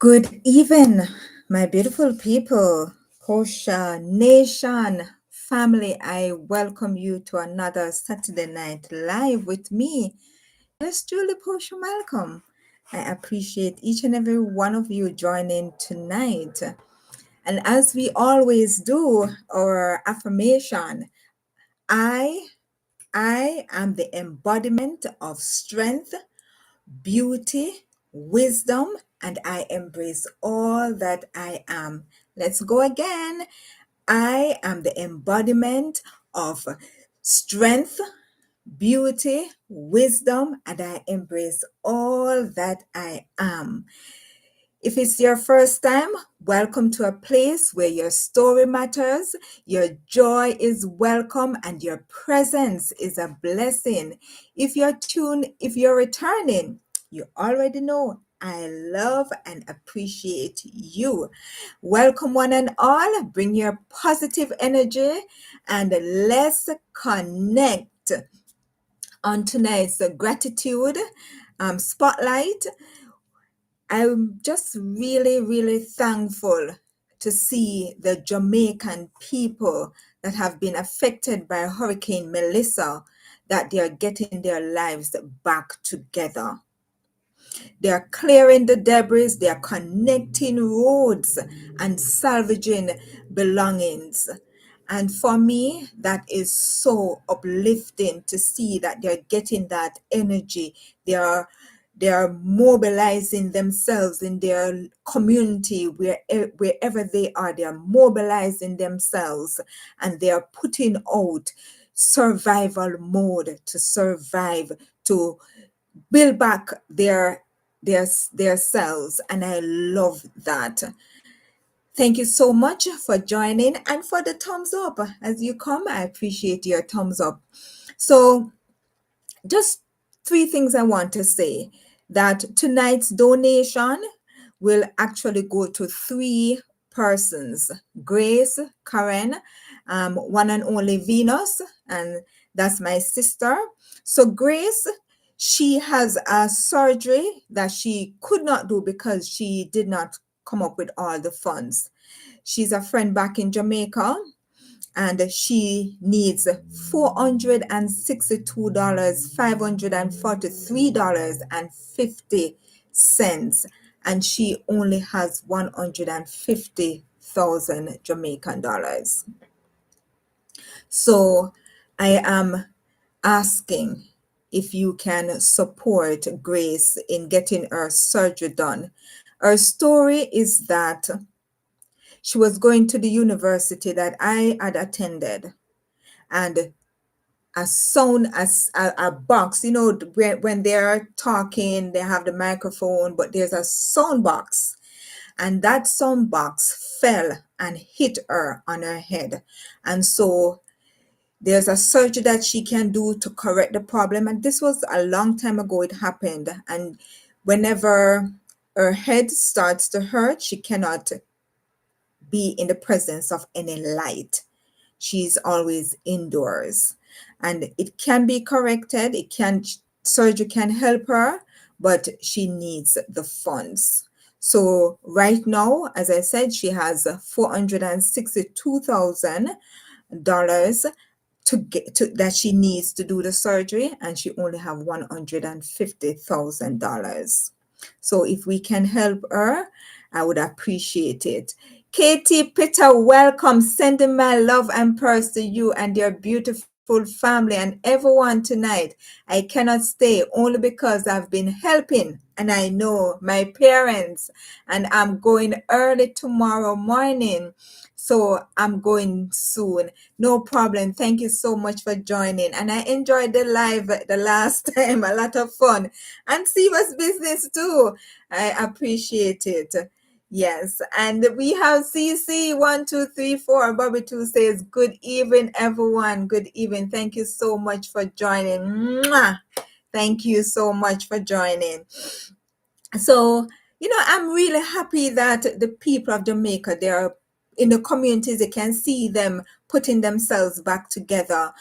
Good evening, my beautiful people, Posha Nation family. I welcome you to another Saturday Night Live with me, yours truly, Posha Malcolm. I appreciate each and every one of you joining tonight. And as we always do, our affirmation I, I am the embodiment of strength, beauty, wisdom, and I embrace all that I am. Let's go again. I am the embodiment of strength, beauty, wisdom, and I embrace all that I am. If it's your first time, welcome to a place where your story matters, your joy is welcome, and your presence is a blessing. If you're returning, you already know I love and appreciate you. Welcome, one and all. Bring your positive energy and let's connect on tonight's gratitude spotlight. I'm just really, really thankful to see the Jamaican people that have been affected by Hurricane Melissa, that they are getting their lives back together. They are clearing the debris, they are connecting roads and salvaging belongings. And for me, that is so uplifting to see that they're getting that energy. They are mobilizing themselves in their community wherever they are. They are mobilizing themselves and they are putting out survival mode to survive, to build back their selves, and I love that. Thank you so much for joining and for the thumbs up as you come. I appreciate your thumbs up. So just three things I want to say: that tonight's donation will actually go to three persons: Grace, Karen, one and only Venus, and that's my sister. So Grace, she has a surgery that she could not do because she did not come up with all the funds. She's a friend back in Jamaica and she needs $462, $543.50, and she only has 150,000 Jamaican dollars. So I am asking if you can support Grace in getting her surgery done. Her story is that she was going to the university that I had attended, and a sound, as a box, when they're talking, they have the microphone, but there's a sound box, and that sound box fell and hit her on her head. And so there's a surgery that she can do to correct the problem. And this was a long time ago it happened. And whenever her head starts to hurt, she cannot be in the presence of any light. She's always indoors. And it can be corrected. Surgery can help her, but she needs the funds. So right now, as I said, she has $462,000 that she needs to do the surgery, and she only have $150,000. So if we can help her, I would appreciate it. Katie Peter, welcome. Sending my love and prayers to you and your beautiful family and everyone tonight. I cannot stay only because I've been helping, and I know my parents, and I'm going early tomorrow morning. So I'm going soon. No problem. Thank you so much for joining. And I enjoyed the live the last time. A lot of fun. And Siva's business too. I appreciate it. Yes. And we have CC1234. Bobby 2 says, good evening, everyone. Good evening. Thank you so much for joining. Mwah! Thank you so much for joining. So, I'm really happy that the people of Jamaica, they're in the communities, they can see them putting themselves back together.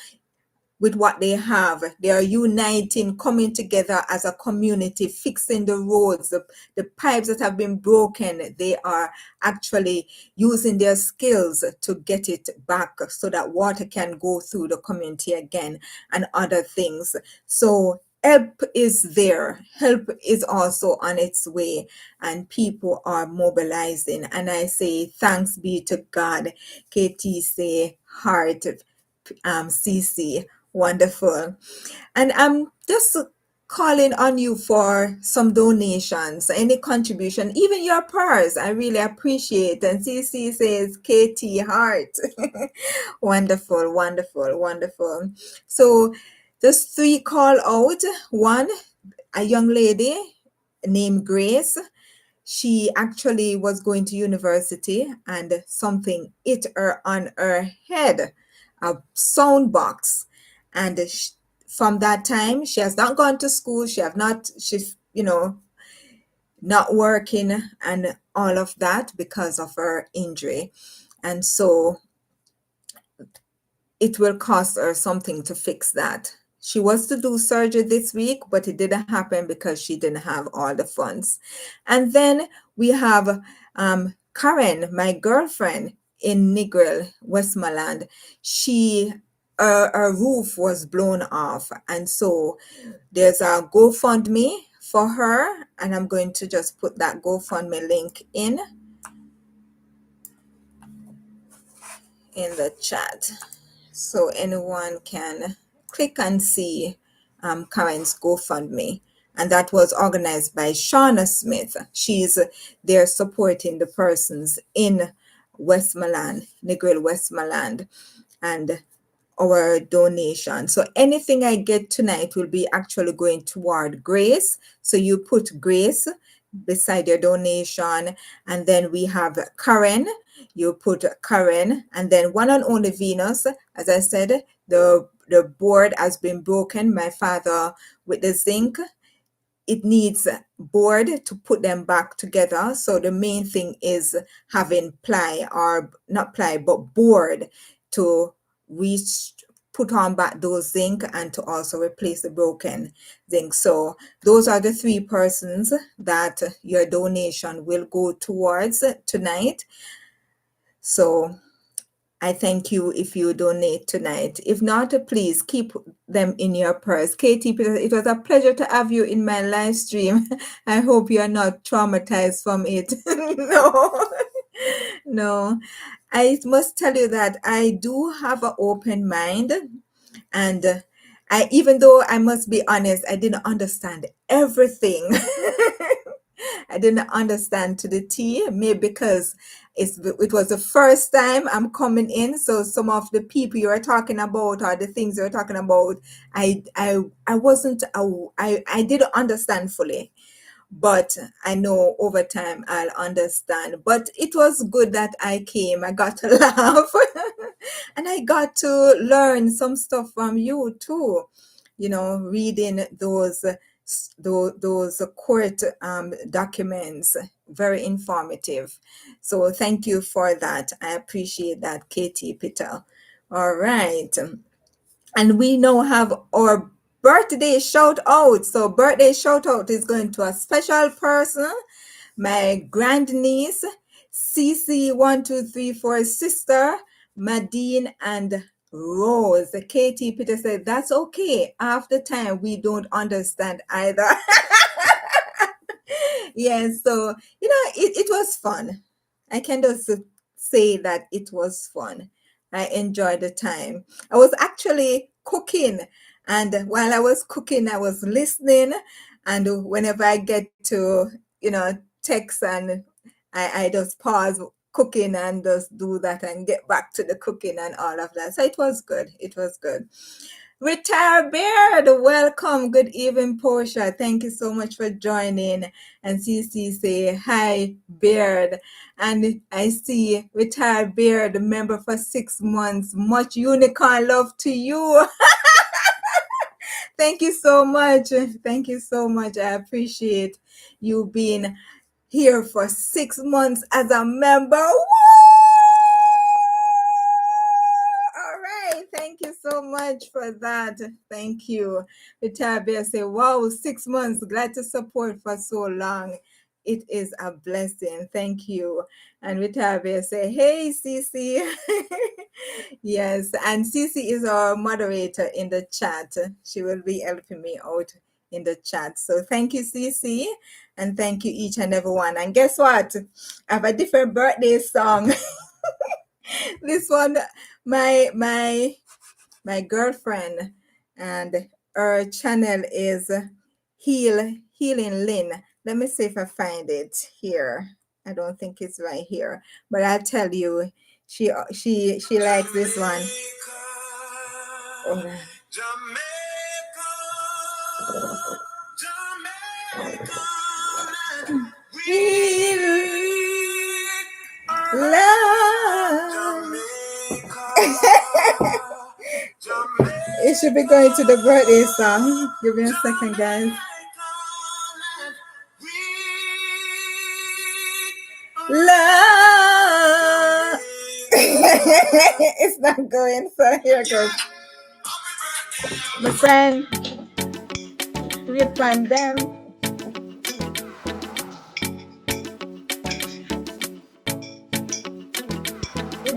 with what they have. They are uniting, coming together as a community, fixing the roads, the pipes that have been broken. They are actually using their skills to get it back so that water can go through the community again and other things. So help is there. Help is also on its way, and people are mobilizing. And I say, thanks be to God. KT say, heart, CC. Wonderful. And I'm just calling on you for some donations, any contribution, even your prayers. I really appreciate. And CC says, KT Heart. Wonderful, wonderful, wonderful. So just three call out. One, a young lady named Grace. She actually was going to university and something hit her on her head, a sound box. And from that time, she has not gone to school. She's, not working and all of that because of her injury. And so it will cost her something to fix that. She was to do surgery this week, but it didn't happen because she didn't have all the funds. And then we have Karen, my girlfriend in Negril, Westmoreland. Her roof was blown off. And so there's a GoFundMe for her. And I'm going to just put that GoFundMe link in the chat, so anyone can click and see Karen's GoFundMe. And that was organized by Shauna Smith. She's there supporting the persons in Westmoreland, Negril Westmoreland, and our donation. So anything I get tonight will be actually going toward Grace. So you put Grace beside your donation. And then we have Karen. You put Karen, and then one and only Venus. As I said, the board has been broken. My father with the zinc, it needs board to put them back together. So the main thing is having ply, or not ply, but board to put on back those zinc and to also replace the broken zinc. So those are the three persons that your donation will go towards tonight. So I thank you if you donate tonight. If not, please keep them in your purse. Katie, it was a pleasure to have you in my live stream. I hope you are not traumatized from it. No, no. I must tell you that I do have an open mind, and even though I must be honest, I didn't understand everything. I didn't understand to the T, maybe because it was the first time I'm coming in. So some of the people you are talking about, or the things you're talking about, I wasn't, I didn't understand fully. But I know over time I'll understand. But it was good that I came. I got to laugh. And I got to learn some stuff from you too. Reading those court documents, very informative. So thank you for that. I appreciate that, Katie Peter. All right. And we now have our birthday shout out. So birthday shout out is going to a special person, my grandniece, CC1234 sister, Madine and Rose. Katie Peter said, that's okay. Half the time we don't understand either. Yes, so, it was fun. I can just say that it was fun. I enjoyed the time. I was actually cooking, and while I was cooking, I was listening. And whenever I get to, text, and I just pause cooking and just do that and get back to the cooking and all of that. So it was good. It was good. Retire Beard, welcome. Good evening, Portia. Thank you so much for joining. And CC say, hi, Beard. And I see Retire Beard, member for 6 months. Much unicorn love to you. Thank you so much. Thank you so much. I appreciate you being here for 6 months as a member. Woo! All right. Thank you so so much for that. Thank you. Vitabia say, wow, 6 months. Glad to support for so long. It is a blessing. Thank you. And Vitabia say, hey, Cece. Yes, and Cece is our moderator in the chat. She will be helping me out in the chat. So thank you, Cece, and thank you each and every one. And guess what? I have a different birthday song. This one, my girlfriend, and her channel is Healing Lynn. Let me see if I find it here. I don't think it's right here, but I'll tell you, she likes this one. Oh. Jamaican, love. It should be going to the birthday song. Give me a second, guys. Love. It's not going, so here it goes. My friend, read from them.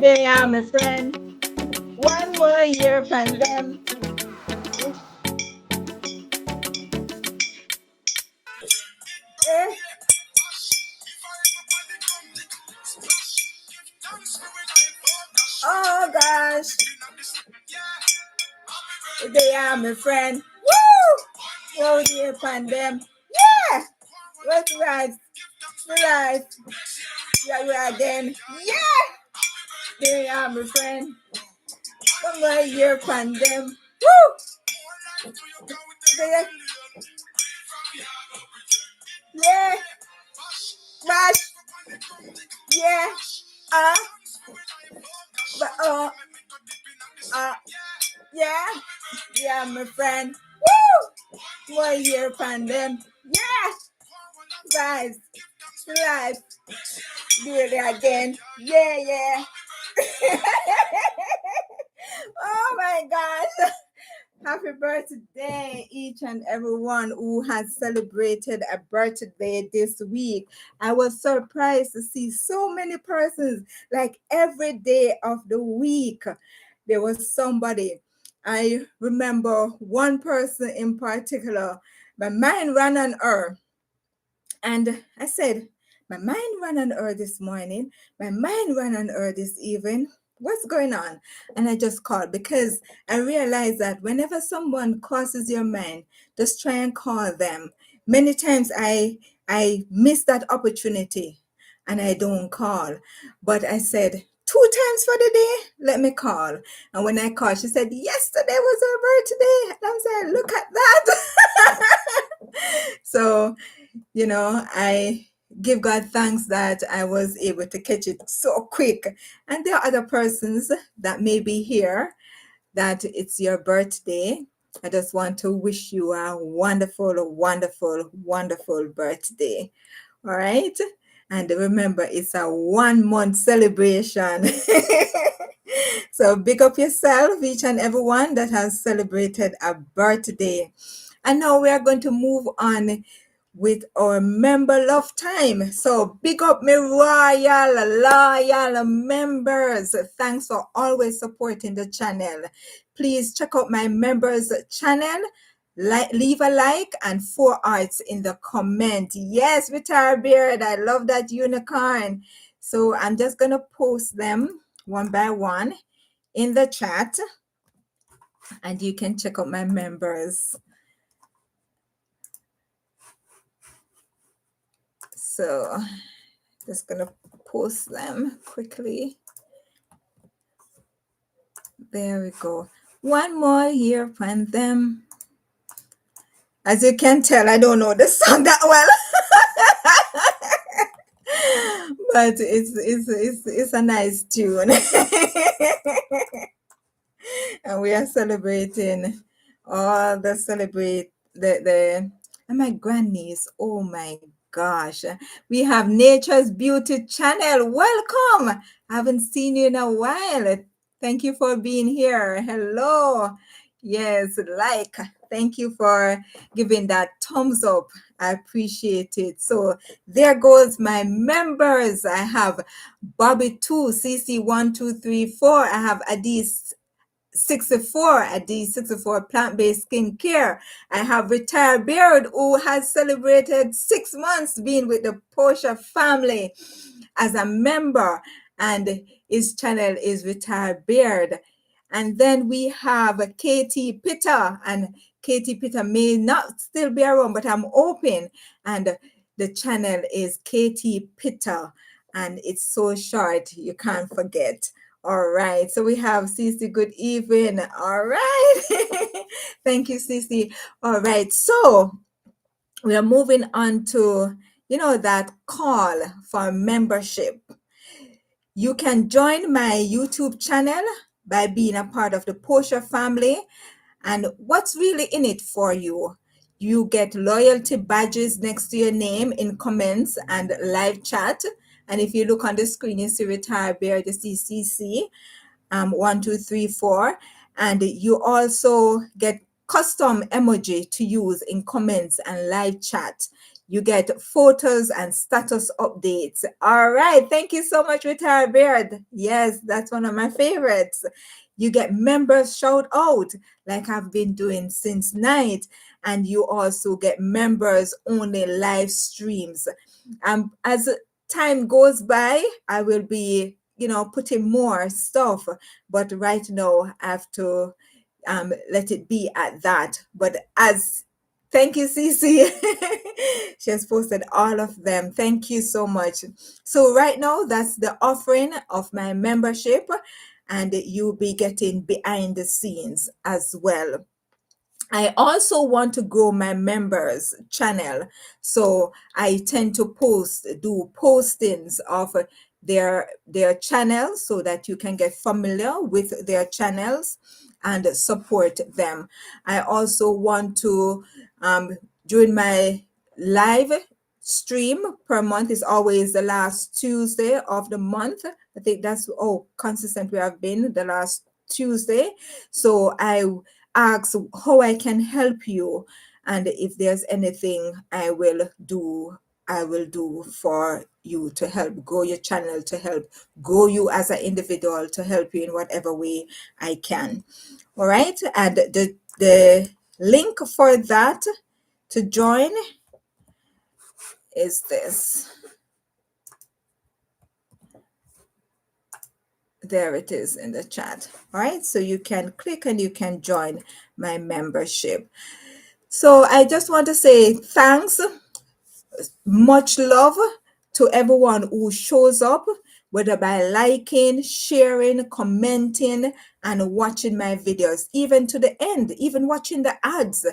They are my friend. One more year from them. Oh gosh. They are my friend. Woo! Oh dear from them. Yeah! What's right? Right. Yeah, right again. Yeah! They are my friend. One more year from them. Woo! Yeah. Mash. Yeah. But yeah. Yeah, my friend. Woo! 1 year from them. Yeah. Guys. Life. Do it again. Yeah. Oh my gosh. Happy birthday, each and everyone who has celebrated a birthday this week. I was surprised to see so many persons, like every day of the week. There was somebody. I remember one person in particular. My mind ran on her. And I said, my mind ran on her this morning. My mind ran on her this evening. What's going on? And I just called because I realized that whenever someone crosses your mind, just try and call them. Many times I miss that opportunity and I don't call. But I said, 2 times for the day, let me call. And when I called, she said, yesterday was her birthday. And I'm saying, look at that. So, I give God thanks that I was able to catch it so quick. And there are other persons that may be here that it's your birthday. I just want to wish you a wonderful, wonderful, wonderful birthday. All right. And remember, it's a 1 month celebration. So big up yourself, each and everyone that has celebrated a birthday. And now we are going to move on with our member love time. So big up my loyal members. Thanks for always supporting the channel. Please check out my members channel. Leave a like and 4 hearts in the comment. Yes, Retire Beard, I love that unicorn. So I'm just gonna post them one by one in the chat, and you can check out my members. So just gonna post them quickly. There we go. One more year from them. As you can tell, I don't know the song that well. But it's a nice tune. And we are celebrating all the and my grandniece. Oh my gosh. We have Nature's Beauty channel. Welcome. I haven't seen you in a while. Thank you for being here. Hello. Yes, like, thank you for giving that thumbs up. I appreciate it. So there goes my members. I have Bobby 2, CC1234. I have Adis 64 at D64 plant-based skincare. I have retired Beard who has celebrated 6 months being with the Posha family as a member, and his channel is Retired Beard. And then we have Katie Pitta, and Katie Pitta may not still be around, but I'm open. And the channel is Katie Pitta, and it's so short you can't forget. All right. So we have Cece. Good evening. All right. Thank you, Cece. All right. So we are moving on to, that call for membership. You can join my YouTube channel by being a part of the Posha family. And what's really in it for you? You get loyalty badges next to your name in comments and live chat. And if you look on the screen, you see Retire Bear, the CCC. 1, 2, 3, 4, and you also get custom emoji to use in comments and live chat. You get photos and status updates. All right, thank you so much, Retired Beard. Yes, that's one of my favorites. You get members shout out like I've been doing since night, and you also get members only live streams. As time goes by, I will be putting more stuff, but right now I have to let it be at that. But thank you, Cece. She has posted all of them. Thank you so much. So right now, that's the offering of my membership, and you'll be getting behind the scenes as well. I also want to grow my members channel. So I tend to do postings of their channels so that you can get familiar with their channels and support them. I also want to, during my live stream per month, is always the last Tuesday of the month. I think that's consistent we have been the last Tuesday. So I ask how I can help you, and if there's anything I will do for you to help grow your channel, to help grow you as an individual, to help you in whatever way I can. All right, and the link for that to join is this. There it is in the chat. All right, so you can click and you can join my membership. So I just want to say thanks, much love to everyone who shows up, whether by liking, sharing, commenting, and watching my videos, even to the end, even watching the ads.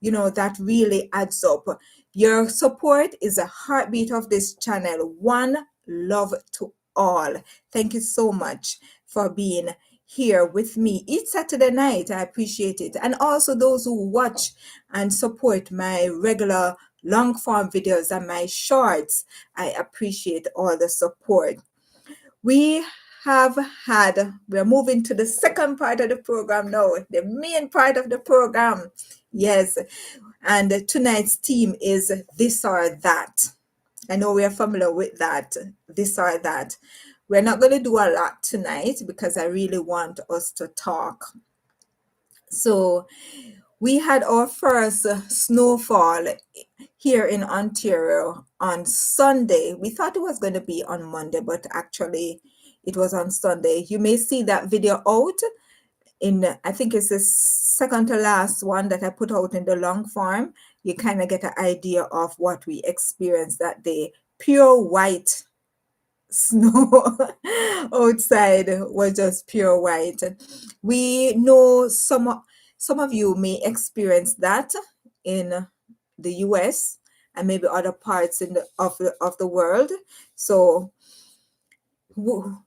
That really adds up. Your support is a heartbeat of this channel. One love to all. Thank you so much for being here with me each Saturday night. I appreciate it. And also those who watch and support my regular long form videos and my shorts. I appreciate all the support. We're moving to the second part of the program now, the main part of the program. Yes. And tonight's theme is this or that. I know we are familiar with that, this or that. We're not going to do a lot tonight because I really want us to talk. So we had our first snowfall here in Ontario on Sunday. We thought it was going to be on Monday, but actually it was on Sunday. You may see that video out I think it's the second to last one that I put out in the long form. You kind of get an idea of what we experienced that day. Pure white snow outside was just pure white. We know some of you may experience that in the US and maybe other parts of the world. So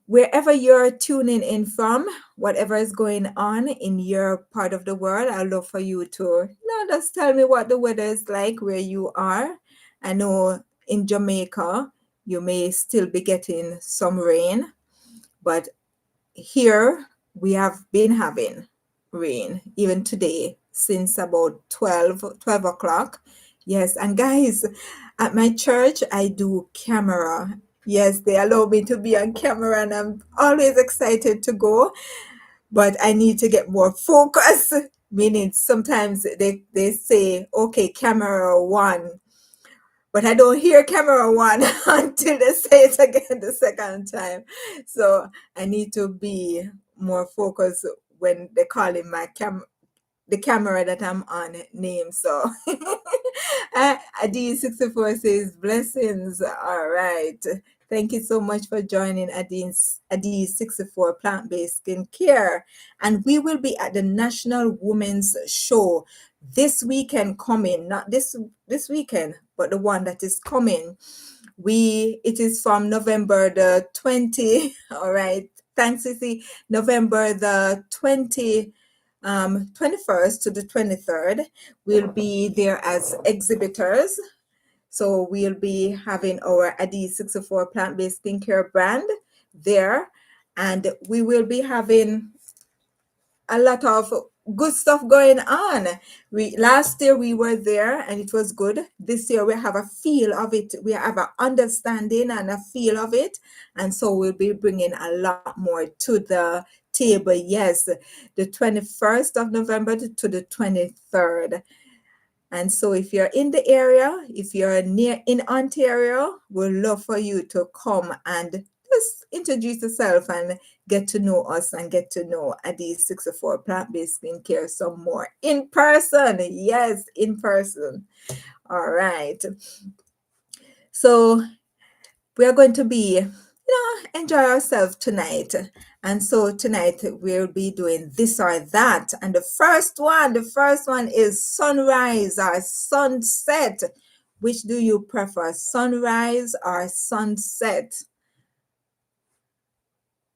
wherever you're tuning in from, whatever is going on in your part of the world, I'd love for you to just tell me what the weather is like where you are. I know in Jamaica you may still be getting some rain, but here we have been having rain even today since about 12 o'clock. Yes, and guys, at my church, I do camera. Yes, they allow me to be on camera, and I'm always excited to go, but I need to get more focus. Meaning, sometimes they say, okay, camera one, but I don't hear camera one until they say it again the second time. So I need to be more focused when they call in the camera that I'm on name. So Adi64 says blessings. All right. Thank you so much for joining Adi64 Plant-Based Skincare. And we will be at the National Women's Show this weekend coming, not this weekend, but the one that is coming. It is from November the 20. All right. Thanks, Sissy. November the 21st to the 23rd. We'll be there as exhibitors. So we'll be having our Adi64 plant-based skincare brand there. And we will be having a lot of good stuff going on. Last year we were there and it was good. This year we have a feel of it. We have an understanding and a feel of it. And so we'll be bringing a lot more to the table. Yes, the 21st of November to the 23rd. And so if you're in the area, if you're near in Ontario, we'd love for you to come and just introduce yourself and get to know us and get to know Adi64 Plant-Based Skincare some more in person. Yes, in person. All right. So we are going to be, enjoy ourselves tonight. And so tonight we'll be doing this or that. And the first one is sunrise or sunset. Which do you prefer, sunrise or sunset?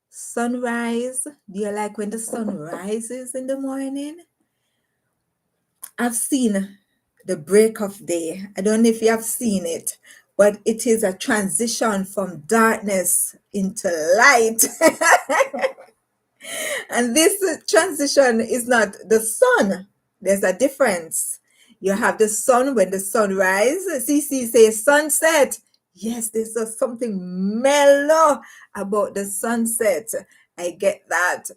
Sunrise. Do you like when the sun rises in the morning? I've seen the break of day. I don't know if you have seen it, but it is a transition from darkness into light. And this transition is not the sun. There's a difference. You have the sun when the sun rises. CC says sunset. Yes, there's something mellow about the sunset. I get that.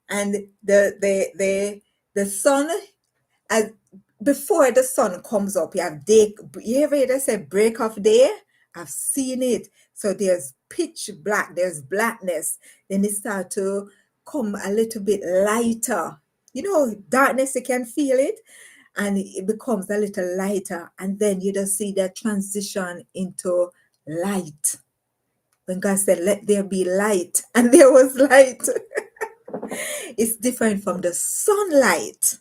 And the sun, as before the sun comes up, you have day. You ever say break of day? I've seen it. So there's pitch black, there's blackness. Then it starts to come a little bit lighter. Darkness, you can feel it. And it becomes a little lighter. And then you just see that transition into light. When God said, let there be light. And there was light. It's different from the sunlight.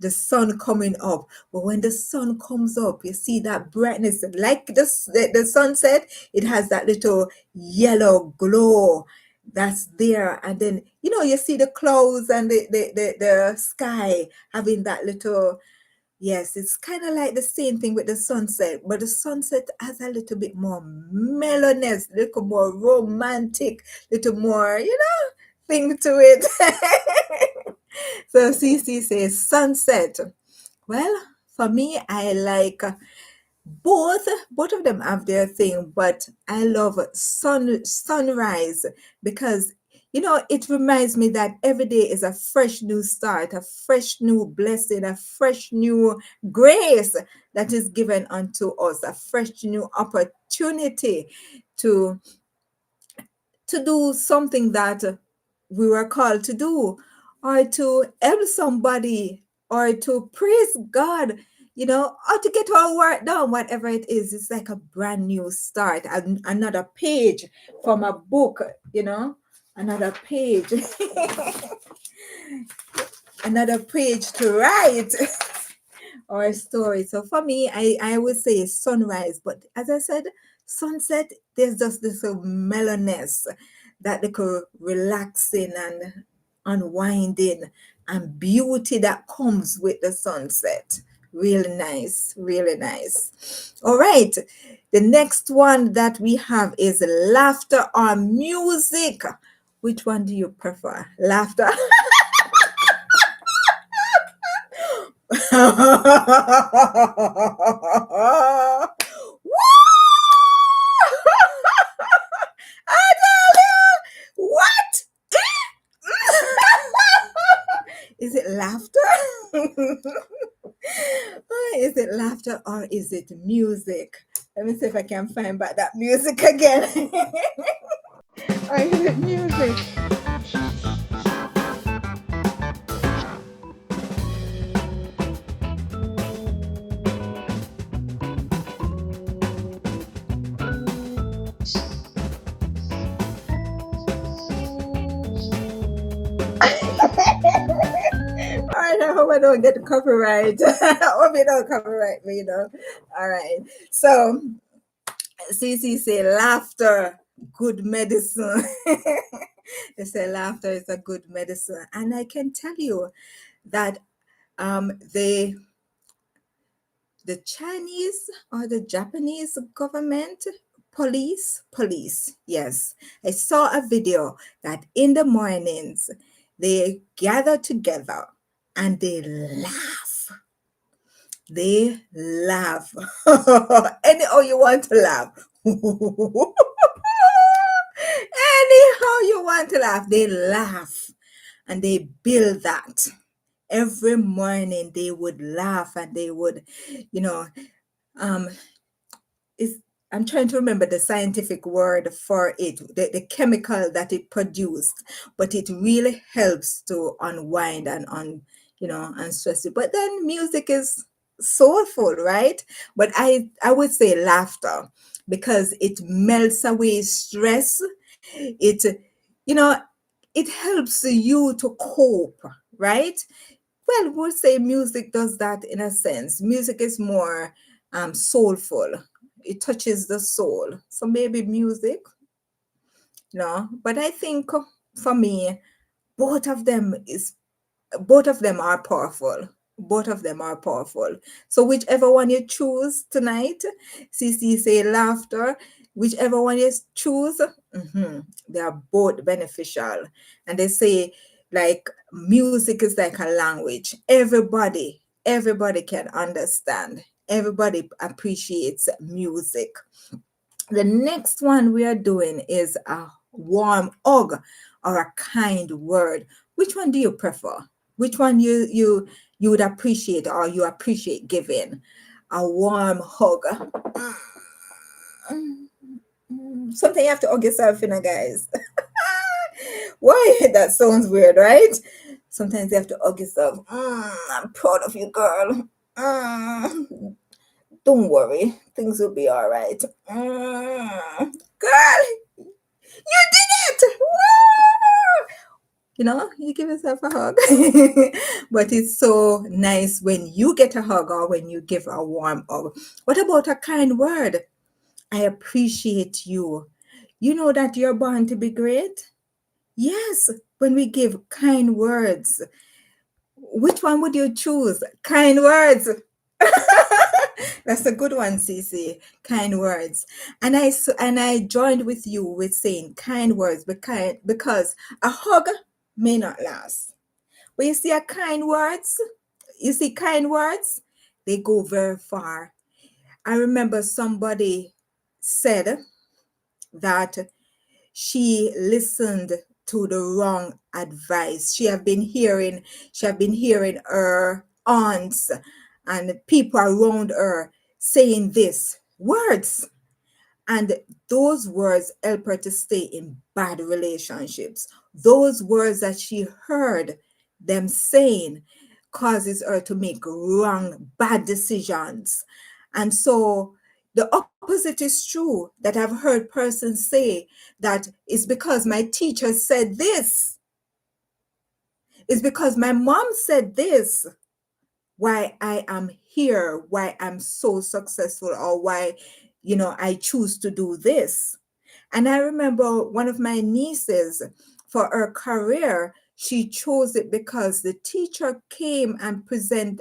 The sun coming up. But when the sun comes up, you see that brightness. Like the sunset, it has that little yellow glow that's there. And then, you see the clouds and the sky having that little, yes, it's kind of like the same thing with the sunset. But the sunset has a little bit more mellowness, a little more romantic, little more, thing to it. So CC says sunset. Well, for me, I like both. Both of them have their thing, but I love sunrise because it reminds me that every day is a fresh new start, a fresh new blessing, a fresh new grace that is given unto us, a fresh new opportunity to do something that we were called to do, or to help somebody, or to praise God, or to get our work done, whatever it is. It's like a brand new start, another page from a book, another page, another page to write. Or a story. So for me, I would say sunrise, but as I said, sunset, there's just this mellowness, that little relaxing and unwinding and beauty that comes with the sunset. Really nice, really nice. All right, the next one that we have is laughter or music. Which one do you prefer? Laughter. What? Is it laughter? Is it laughter or is it music? Let me see if I can find back that music again. Or is it music? All right, I hope I don't get copyright. I hope you don't copyright me, All right. So, CC say laughter, good medicine. They say laughter is a good medicine. And I can tell you that the Chinese or the Japanese government police, yes. I saw a video that in the mornings they gather together and they laugh. They laugh. Anyhow you want to laugh. Anyhow you want to laugh, they laugh and they build that. Every morning they would laugh and they would, you know, um, is I'm trying to remember the scientific word for it, the chemical that it produced, but it really helps to unwind and unstress you. But then music is soulful, right? But I would say laughter because it melts away stress. It you know it helps you to cope, right? Well, we'll say music does that in a sense. Music is more soulful. It touches the soul. So maybe music, no. But I think for me, both of them is both of them are powerful. Both of them are powerful. So whichever one you choose tonight, CC say laughter. Whichever one you choose, they are both beneficial. And they say like music is like a language. Everybody can understand. Everybody appreciates music. The next one we are doing is a warm hug or a kind word. Which one do you prefer? Which one you would appreciate or you appreciate giving? A warm hug. Something you have to hug yourself, guys. Why? That sounds weird, right? Sometimes you have to hug yourself. I'm proud of you, girl. Don't worry, things will be all right. Girl, you did it! Woo! You give yourself a hug. But it's so nice when you get a hug or when you give a warm hug. What about a kind word? I appreciate you. You know that you're born to be great? Yes, when we give kind words. Which one would you choose? Kind words. That's a good one, Cece. Kind words. And I joined with you with saying kind words because a hug may not last. But you see kind words, they go very far. I remember somebody said that she listened to the wrong advice. She have been hearing her aunts and people around her saying this words, and those words help her to stay in bad relationships. Those words that she heard them saying causes her to make wrong, bad decisions. And so the opposite is true, that I've heard persons say that it's because my teacher said this. It's because my mom said this why I am here, why I'm so successful, or why, I choose to do this. And I remember one of my nieces, for her career, she chose it because the teacher came and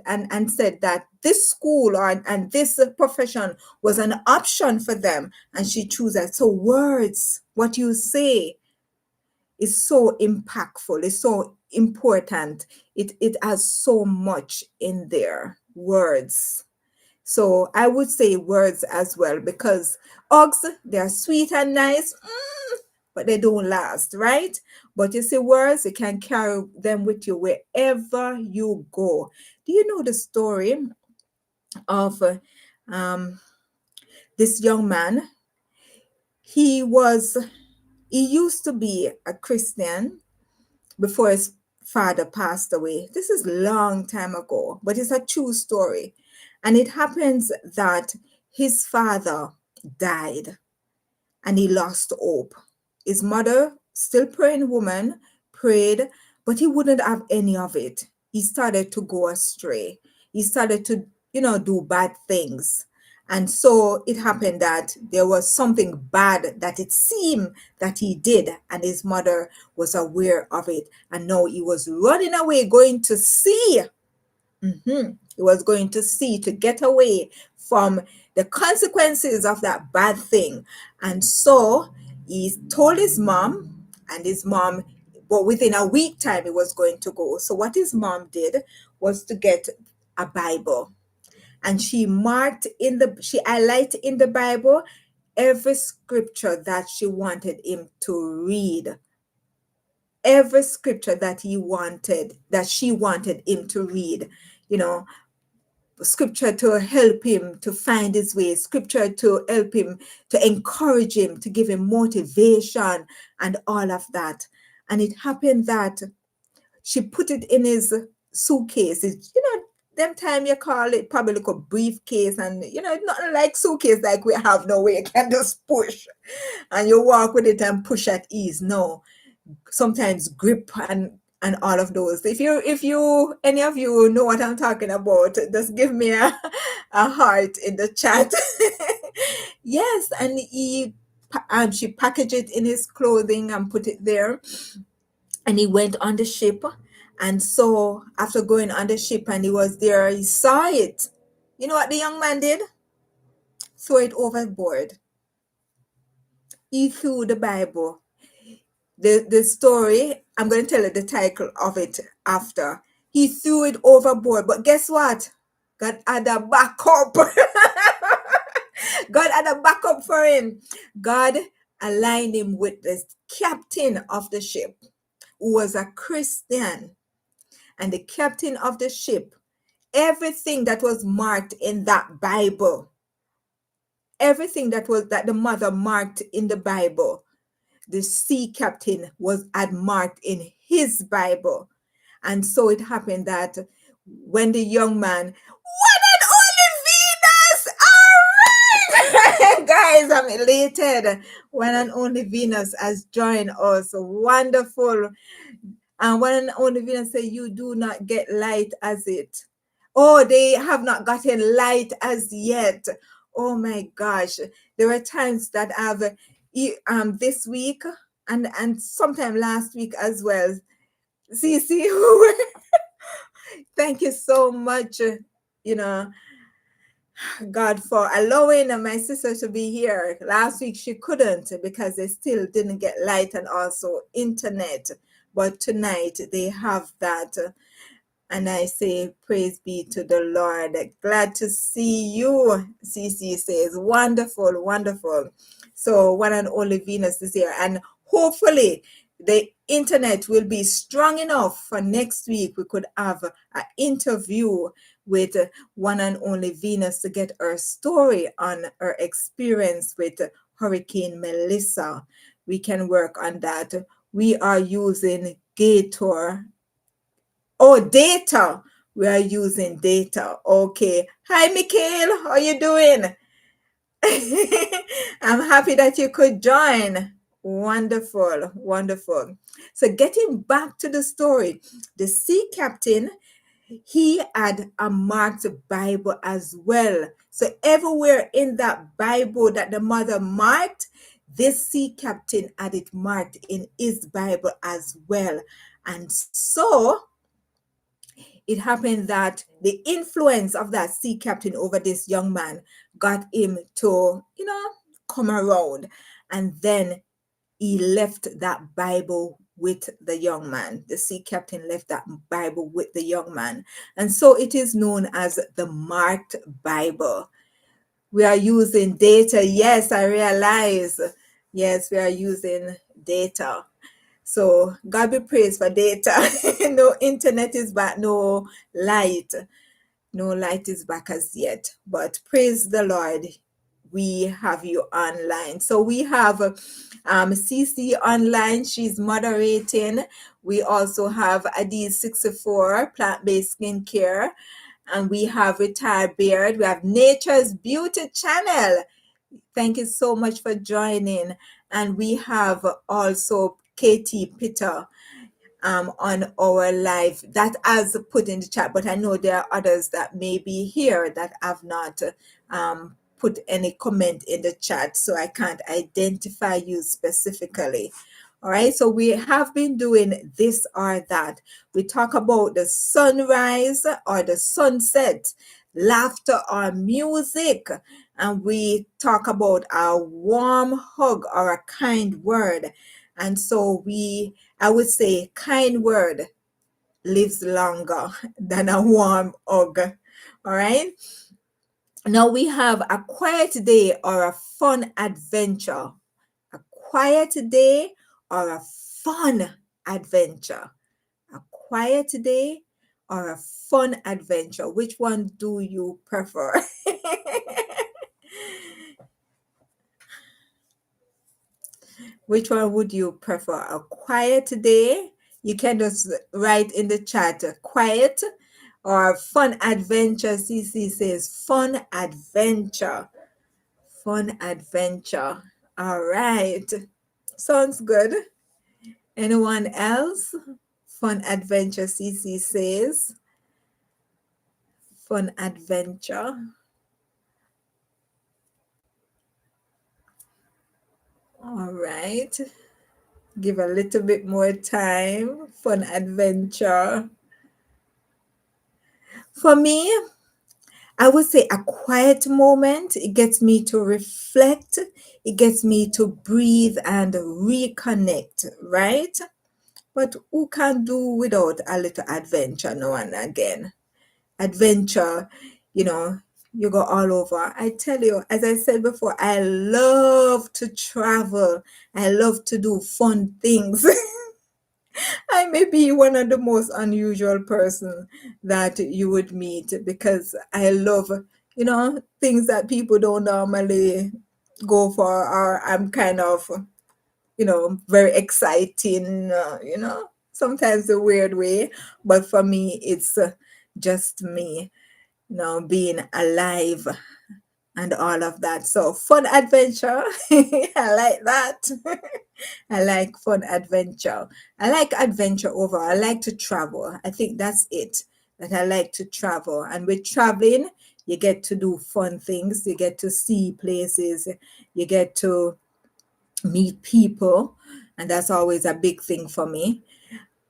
and said that this school and this profession was an option for them, and she chose that. So words, what you say, is so impactful, it's so important. It has so much in there. Words. So I would say words as well, because hugs, they're sweet and nice, but they don't last, right? But you see, words, you can carry them with you wherever you go. Do you know the story of um, this young man? He was, he used to be a Christian before his father passed away. This is long time ago, but it's a true story. And it happens that his father died and he lost hope. His mother, still praying woman, prayed, but he wouldn't have any of it. He started to go astray. He started to, do bad things. And so it happened that there was something bad that it seemed that he did, and his mother was aware of it. And now he was running away, going to sea. He was going to sea to get away from the consequences of that bad thing. And so he told his mom, and his mom, but within a week time, he was going to go. So what his mom did was to get a Bible, and she highlighted in the Bible every scripture that she wanted him to read, every scripture that she wanted him to read, you know, scripture to help him to find his way, scripture to help him, to encourage him, to give him motivation and all of that. And it happened that she put it in his suitcase. Them time you call it probably like a briefcase, and it's not like suitcase like we have now where you can just push and you walk with it and push at ease. No, sometimes grip and all of those. If you any of you know what I'm talking about, just give me a heart in the chat. Yes, and she packaged it in his clothing and put it there, and he went on the ship. And so after going on the ship and he was there, he saw it. You know what the young man did? Throw it overboard. He threw the Bible. The story, I'm going to tell you the title of it after. He threw it overboard, but guess what? God had a backup. God had a backup for him. God aligned him with the captain of the ship, who was a Christian. And the captain of the ship, everything that was marked in that Bible, everything that the mother marked in the Bible, the sea captain had marked in his Bible. And so it happened that when the young man, one and only Venus, all right, guys, I'm elated. One and only Venus has joined us. Wonderful. And one and only Venus say, you do not get light as it. Oh, they have not gotten light as yet. Oh my gosh. There were times that I've this week and sometime last week as well. See, thank you so much, God, for allowing my sister to be here. Last week she couldn't because they still didn't get light and also internet. But tonight they have that. And I say, praise be to the Lord. Glad to see you. CC says, wonderful, wonderful. So one and only Venus is here. And hopefully the internet will be strong enough for next week. We could have an interview with one and only Venus to get her story on her experience with Hurricane Melissa. We can work on that. We are using Gator. Oh, data. We are using data. Okay. Hi, Mikhail. How you doing? I'm happy that you could join. Wonderful. Wonderful. So getting back to the story, the sea captain, he had a marked Bible as well. So everywhere in that Bible that the mother marked, this sea captain had it marked in his Bible as well. And so it happened that the influence of that sea captain over this young man got him to, come around. And then he left that Bible with the young man. The sea captain left that Bible with the young man. And so it is known as the marked Bible. We are using data. Yes, I realize. Yes, we are using data. So God be praised for data. No internet is back, no light. No light is back as yet. But praise the Lord, we have you online. So we have CC online. She's moderating. We also have Adiz 64, plant-based skincare. And we have Retired Beard. We have Nature's Beauty Channel. Thank you so much for joining. And we have also Katie Pitter on our live that has put in the chat, but I know there are others that may be here that have not put any comment in the chat, so I can't identify you specifically. All right, so we have been doing this or that. We talk about the sunrise or the sunset, laughter or music, and we talk about a warm hug or a kind word. And so I would say kind word lives longer than a warm hug. All right. Now we have a quiet day or a fun adventure. A quiet day or a fun adventure. A quiet day or a fun adventure. Which one do you prefer? Which one would you prefer? A quiet day? You can just write in the chat quiet or fun adventure. CC says fun adventure. Fun adventure. All right. Sounds good. Anyone else? Fun adventure, CC says. Fun adventure. All right. Give a little bit more time. Fun adventure. For me, I would say a quiet moment. It gets me to reflect. It gets me to breathe and reconnect, right? But who can do without a little adventure now and again? Adventure, you know, you go all over. I tell you, as I said before, I love to travel. I love to do fun things. I may be one of the most unusual person that you would meet because I love, things that people don't normally go for, or I'm kind of, very exciting, sometimes a weird way. But for me, it's just me, being alive and all of that. So fun adventure. I like that. I like fun adventure. I like adventure overall. I like to travel. I think that's it. That I like to travel. And with traveling, you get to do fun things. You get to see places. You get to meet people. And that's always a big thing for me.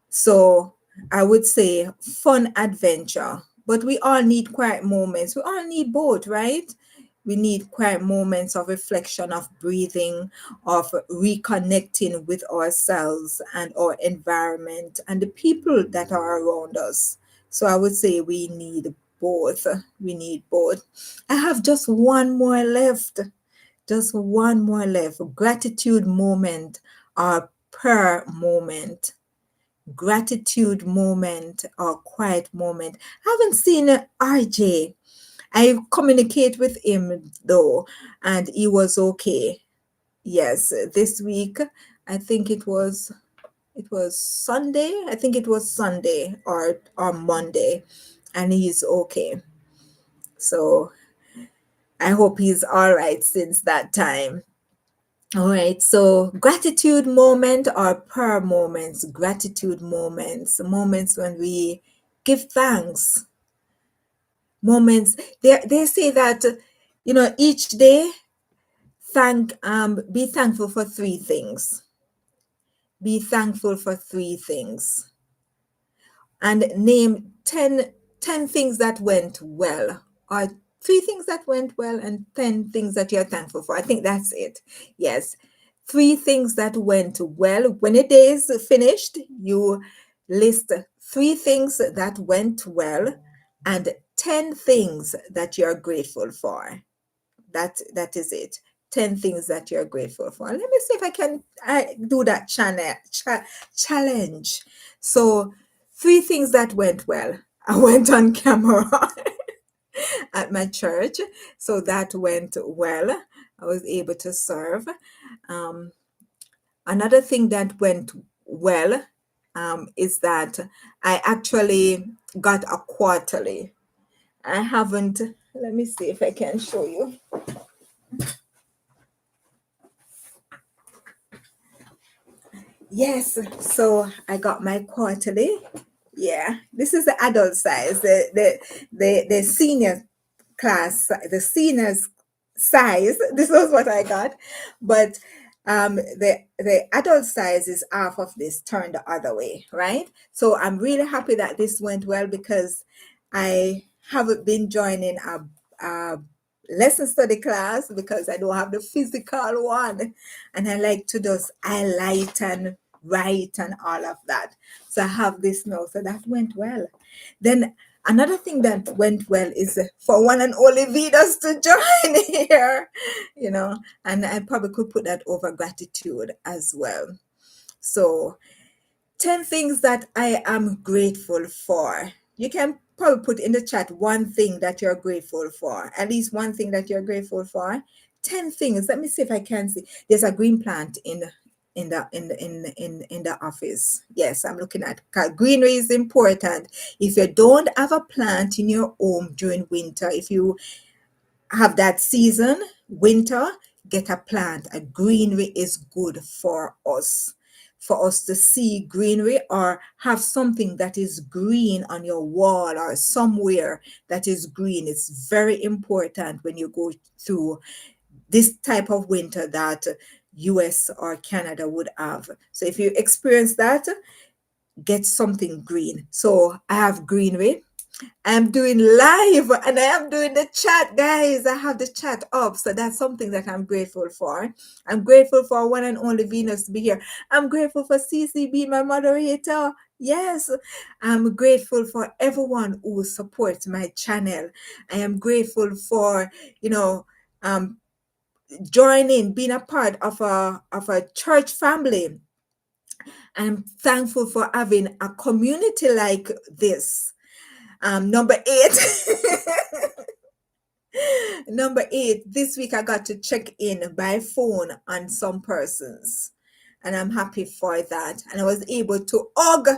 So I would say fun adventure, but we all need quiet moments. We all need both, right? We need quiet moments of reflection, of breathing, of reconnecting with ourselves and our environment and the people that are around us. So I would say we need both. We need both. I have just one more left. Just one more left. Gratitude moment or prayer moment. Gratitude moment or quiet moment. I haven't seen RJ. I communicate with him though, and he was okay. Yes, this week I think it was Sunday. I think it was Sunday or Monday, and he's okay. So I hope he's all right since that time. All right, so gratitude moment or prayer moments, gratitude moments when we give thanks, moments. They say that, each day be thankful for three things. Be thankful for three things. And name 10 things that went well, or three things that went well and 10 things that you're thankful for. I think that's it. Yes. 3 things that went well. When a day is finished, you list 3 things that went well and 10 things that you're grateful for. That is it. 10 things that you're grateful for. Let me see if I can do that challenge. So, 3 things that went well. I went on camera at my church, so that went well. I was able to serve. Um, Another thing that went well is that I actually got a quarterly. I haven't, let me see if I can show you. Yes, so I got my quarterly. Yeah, this is the adult size, the senior class, the seniors size. This was what I got, but the adult size is half of this turned the other way, right? So I'm really happy that this went well because I haven't been joining a lesson study class because I don't have the physical one, and I like to just highlight and write and all of that. So I have this now, so that went well. Then another thing that went well is for one and only Venus to join here, and I probably could put that over gratitude as well. So 10 things that I am grateful for. You can probably put in the chat one thing that you're grateful for, at least one thing that you're grateful for. 10 things. Let me see if I can see. There's a green plant in the office. Yes, I'm looking at greenery is important. If you don't have a plant in your home during winter, if you have that season, winter, get a plant. A greenery is good for us. For us to see greenery or have something that is green on your wall or somewhere that is green. It's very important when you go through this type of winter that US or Canada would have. So if you experience that, get something green. So I have greenery. I'm doing live and I am doing the chat, guys. I have the chat up. So that's something that I'm grateful for. I'm grateful for one and only Venus to be here. I'm grateful for CC being my moderator. Yes, I'm grateful for everyone who supports my channel. I am grateful for, um, joining, being a part of a church family. I'm thankful for having a community like this. Number 8. Number 8, this week I got to check in by phone on some persons, and I'm happy for that. And I was able to hug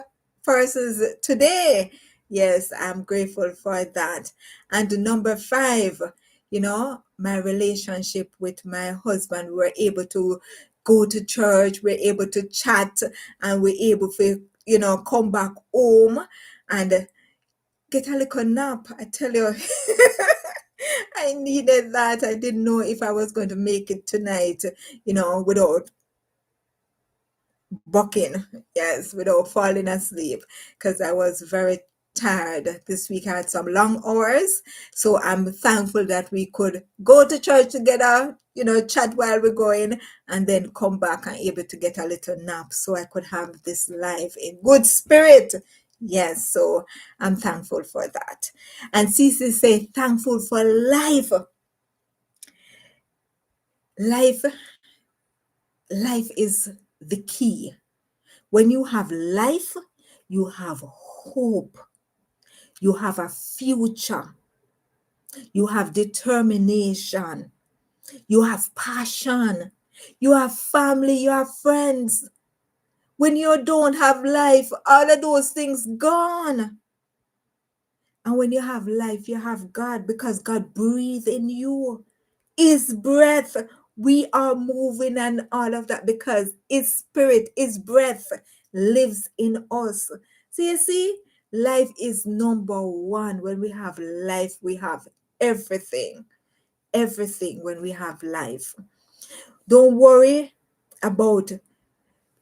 persons today. Yes, I'm grateful for that. And number 5, my relationship with my husband, we were able to go to church, we're able to chat, and we're able to, come back home and get a little nap. I tell you, I needed that. I didn't know if I was going to make it tonight, without bucking, yes, without falling asleep, because I was very tired. This week I had some long hours. So I'm thankful that we could go to church together, chat while we're going, and then come back and able to get a little nap so I could have this live in good spirit. Yes, so I'm thankful for that. And Cece say, thankful for life. Life, life is the key. When you have life, you have hope. You have a future. You have determination. You have passion. You have family. You have friends. When you don't have life, all of those things gone. And when you have life, you have God, because God breathes in you. His breath, we are moving and all of that because His spirit, His breath lives in us. So you see, life is number one. When we have life, we have everything. Everything when we have life. Don't worry about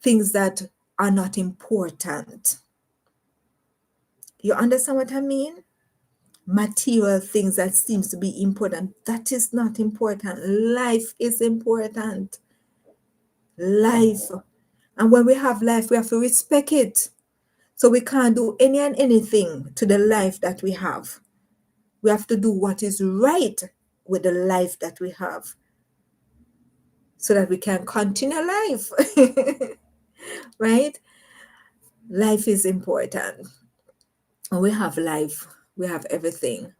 things that are not important. You understand what I mean? Material things that seems to be important, that is not important. Life is important. Life. And when we have life, we have to respect it. So we can't do any and anything to the life that we have. We have to do what is right with the life that we have so that we can continue life. Right? Life is important. And we have life, we have everything.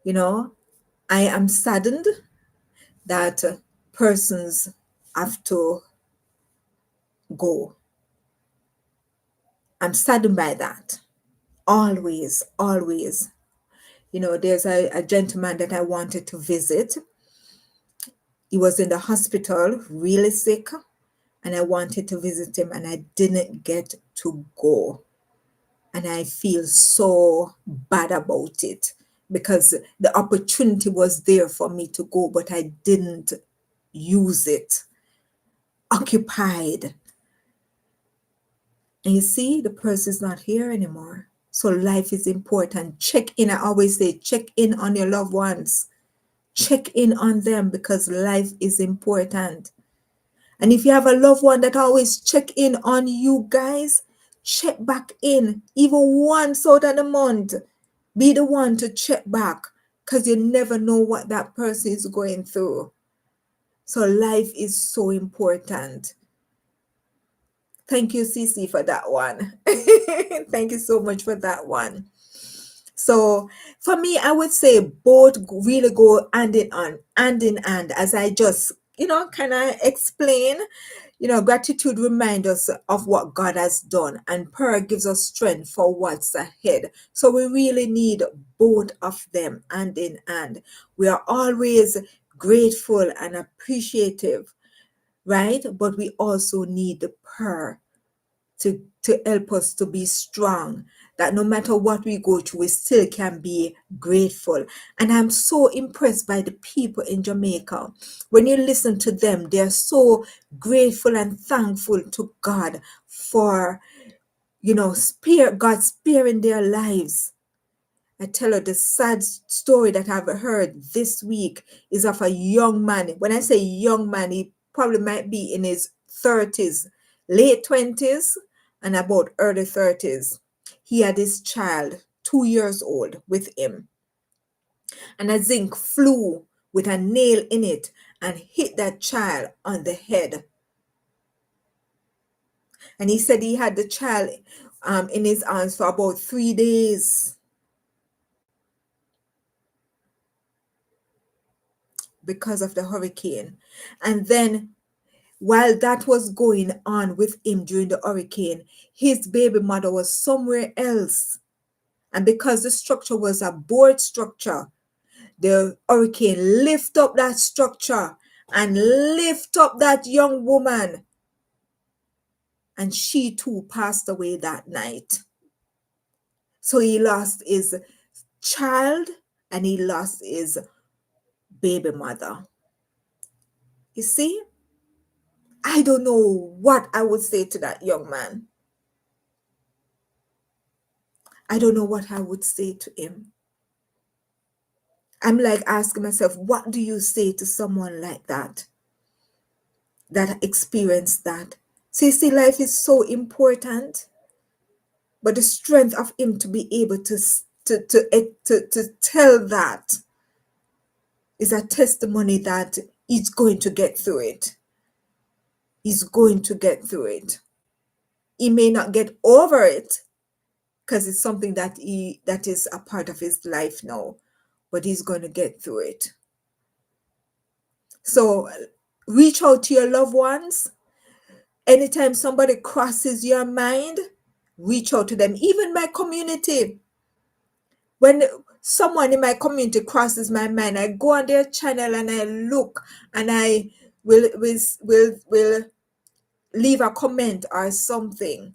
You know, I am saddened that persons have to go. I'm saddened by that. Always, always. You know, there's a gentleman that I wanted to visit. He was in the hospital, really sick, and I wanted to visit him, and I didn't get to go. And I feel so bad about it because the opportunity was there for me to go, but I didn't use it. Occupied. And you see, the person is not here anymore. So life is important. Check in. I always say, check in on your loved ones. Check in on them because life is important. And if you have a loved one that always check in on you guys, check back in even once out of the month. Be the one to check back because you never know what that person is going through. So life is so important. Thank you, Cece, for that one. Thank you so much for that one. So for me, I would say both really go hand in hand, as I just, kind of explain. Gratitude reminds us of what God has done, and prayer gives us strength for what's ahead. So we really need both of them hand in hand. We are always grateful and appreciative, right? But we also need the prayer to help us to be strong, that no matter what we go through, we still can be grateful. And I'm so impressed by the people in Jamaica. When you listen to them, they're so grateful and thankful to God for, God sparing their lives. I tell you, the sad story that I've heard this week is of a young man. When I say young man, he probably might be in his 30s, late 20s, and about early 30s. He had his child, 2 years old, with him. And a zinc flew with a nail in it and hit that child on the head. And he said he had the child in his arms for about 3 days because of the hurricane. And then while that was going on with him during the hurricane, his baby mother was somewhere else. And because the structure was a board structure, the hurricane lift up that structure and lift up that young woman. And she too passed away that night. So he lost his child and he lost his baby mother. You see, I don't know what I would say to that young man. I don't know what I would say to him. I'm like asking myself, what do you say to someone like that experienced that? So you see, life is so important, but the strength of him to be able to tell that is a testimony that he's going to get through it. He's going to get through it. He may not get over it because it's something that is a part of his life now, but he's going to get through it. So reach out to your loved ones. Anytime somebody crosses your mind, reach out to them. Even my community. When someone in my community crosses my mind, I go on their channel and I look and I will leave a comment or something.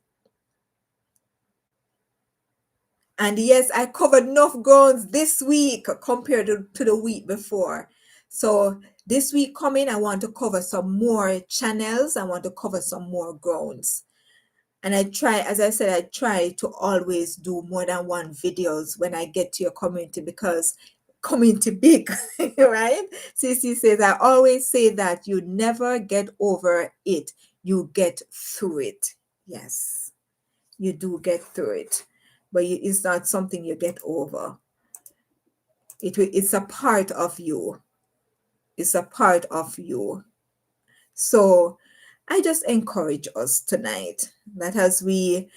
And yes, I covered enough grounds this week compared to the week before. So this week coming, I want to cover some more channels. I want to cover some more grounds. And I try, as I said, I try to always do more than one videos when I get to your community because community big, right? Cece says, I always say that you never get over it. you get through it. Yes, you do get through it, but it's not something you get over. It's a part of you. It's a part of you. So I just encourage us tonight that as we,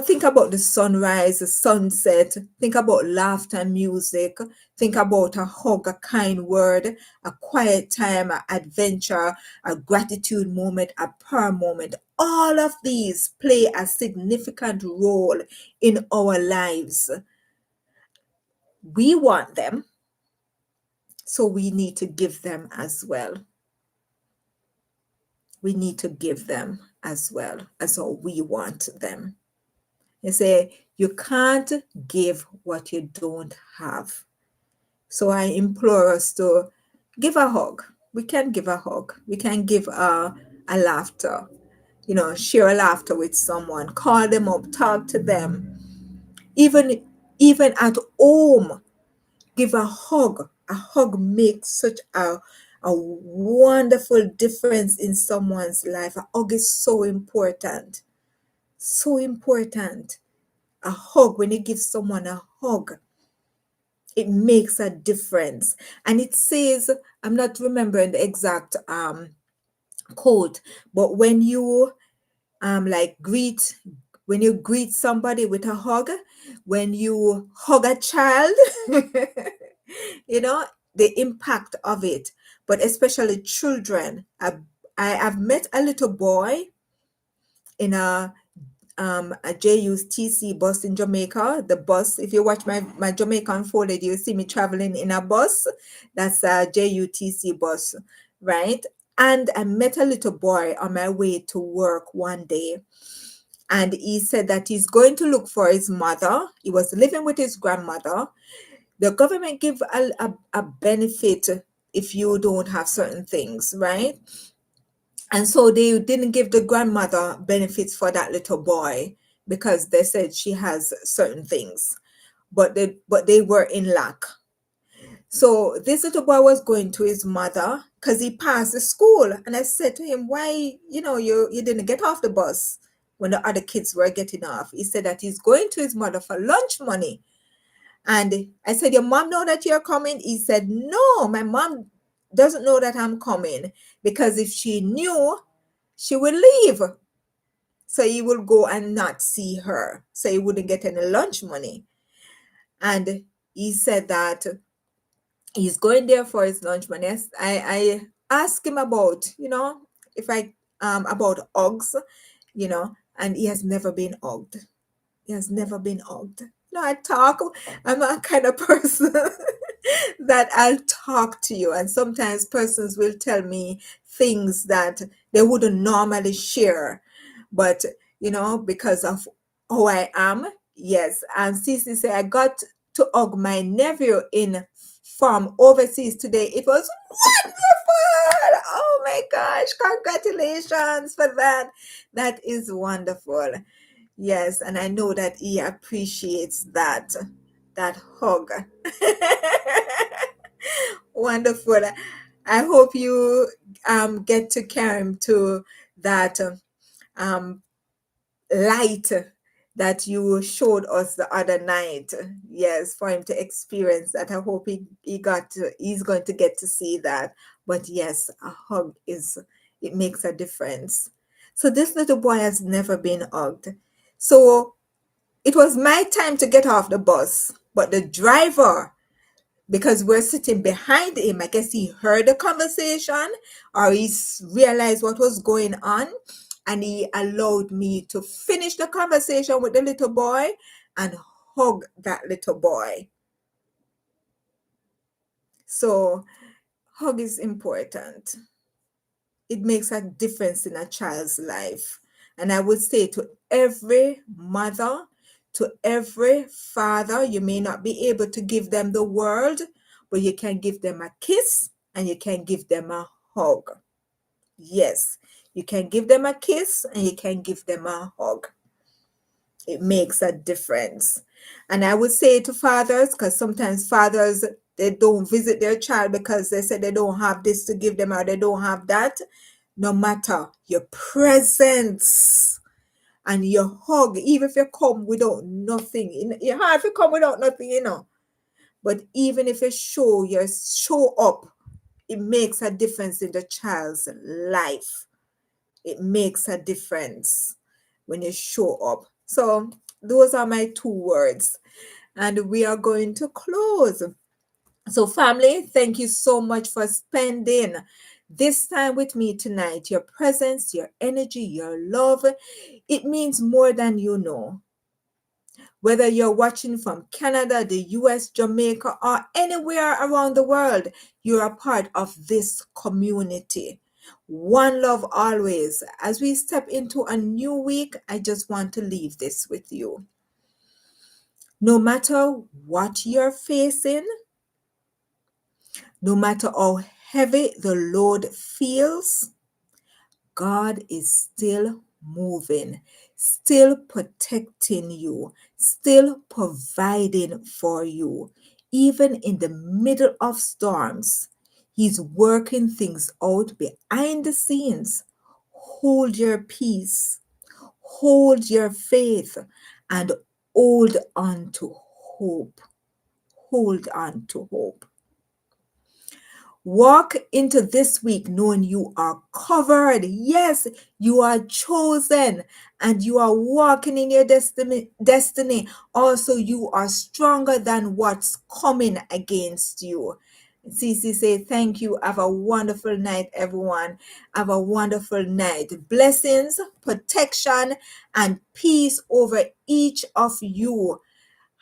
think about the sunrise, the sunset, think about laughter and music, think about a hug, a kind word, a quiet time, an adventure, a gratitude moment, a prayer moment. All of these play a significant role in our lives. We want them, so we need to give them as well. We need to give them as well as how we want them. They say you can't give what you don't have. So I implore us to give a hug. We can give a hug. We can give a laughter. Share a laughter with someone. Call them up. Talk to them. Even at home, give a hug. A hug makes such a wonderful difference in someone's life. A hug is so important. So important. A hug, when you give someone a hug, it makes a difference. And it says, I'm not remembering the exact quote, but when you when you greet somebody with a hug, when you hug a child, you know the impact of it. But especially children. I've met a little boy in a JUTC bus in Jamaica. The bus, if you watch my Jamaican folded, you see me traveling in a bus. That's a JUTC bus, right? And I met a little boy on my way to work one day. And he said that he's going to look for his mother. He was living with his grandmother. The government give a benefit if you don't have certain things, right? And so they didn't give the grandmother benefits for that little boy because they said she has certain things, but they were in lack. So this little boy was going to his mother because he passed the school. And I said to him, why, you didn't get off the bus when the other kids were getting off? He said that he's going to his mother for lunch money. And I said, your mom know that you're coming? He said, no, my mom doesn't know that I'm coming, because if she knew, she will leave. So he will go and not see her. So he wouldn't get any lunch money. And he said that he's going there for his lunch money. I asked him about, if about hugs, and he has never been hugged. He has never been hugged. I'm a kind of person that I'll talk to you. And sometimes persons will tell me things that they wouldn't normally share. But, because of who I am, yes. And Cece said, I got to hug my nephew from overseas today. It was wonderful. Oh my gosh. Congratulations for that. That is wonderful. Yes, and I know that he appreciates that hug. Wonderful. I hope you get to carry him to that um light that you showed us the other night. Yes, for him to experience that. I hope he's going to get to see that. But yes, a hug it makes a difference. So this little boy has never been hugged. So it was my time to get off the bus, but the driver, because we're sitting behind him, I guess he heard the conversation or he realized what was going on, and he allowed me to finish the conversation with the little boy and hug that little boy. So hug is important. It makes a difference in a child's life. And I would say to every mother, to every father, you may not be able to give them the world, but you can give them a kiss and you can give them a hug. Yes, you can give them a kiss and you can give them a hug. It makes a difference. And I would say to fathers, because sometimes fathers, they don't visit their child because they say they don't have this to give them or they don't have that. no matter your presence and your hug, even if you come without nothing. It's hard if you come without nothing, But even if you show up, it makes a difference in the child's life. It makes a difference when you show up. So those are my 2 words. And we are going to close. So, family, thank you so much for spending this time with me tonight. Your presence, your energy, your love, it means more than you know. Whether you're watching from Canada, the US, Jamaica, or anywhere around the world, you're a part of this community. One love always. As we step into a new week, I just want to leave this with you. No matter what you're facing, no matter how heavy the load feels, God is still moving, still protecting you, still providing for you. Even in the middle of storms, He's working things out behind the scenes. Hold your peace, hold your faith, and hold on to hope. Hold on to hope. Walk into this week knowing you are covered. Yes, you are chosen and you are walking in your destiny. Also, you are stronger than what's coming against you. Cece say thank you. Have a wonderful night, everyone. Have a wonderful night. Blessings, protection, and peace over each of you.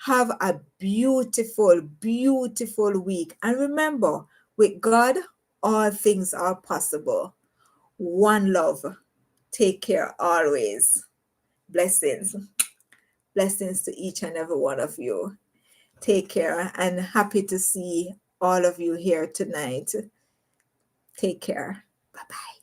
Have a beautiful, beautiful week. And remember, with God, all things are possible. One love. Take care always. Blessings. Blessings to each and every one of you. Take care and happy to see all of you here tonight. Take care. Bye-bye.